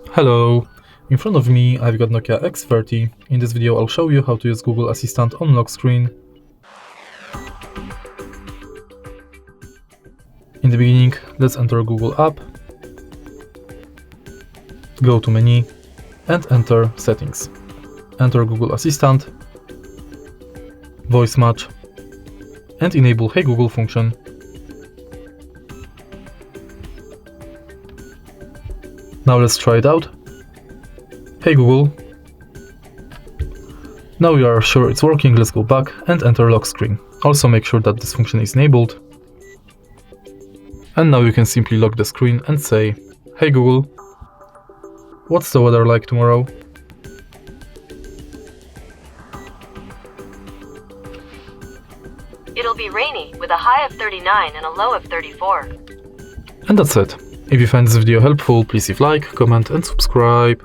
Hello! In front of me I've got Nokia X30. In this video I'll show you how to use Google Assistant on lock screen. In the beginning, let's enter Google app, go to menu and enter settings. Enter Google Assistant, voice match and enable Hey Google function. Now let's try it out. Hey Google. Now we are sure it's working, let's go back and enter lock screen. Also make sure that this function is enabled. And now you can simply lock the screen and say, Hey Google, what's the weather like tomorrow? It'll be rainy with a high of 39 and a low of 34. And that's it. If you find this video helpful, please leave like, comment and subscribe.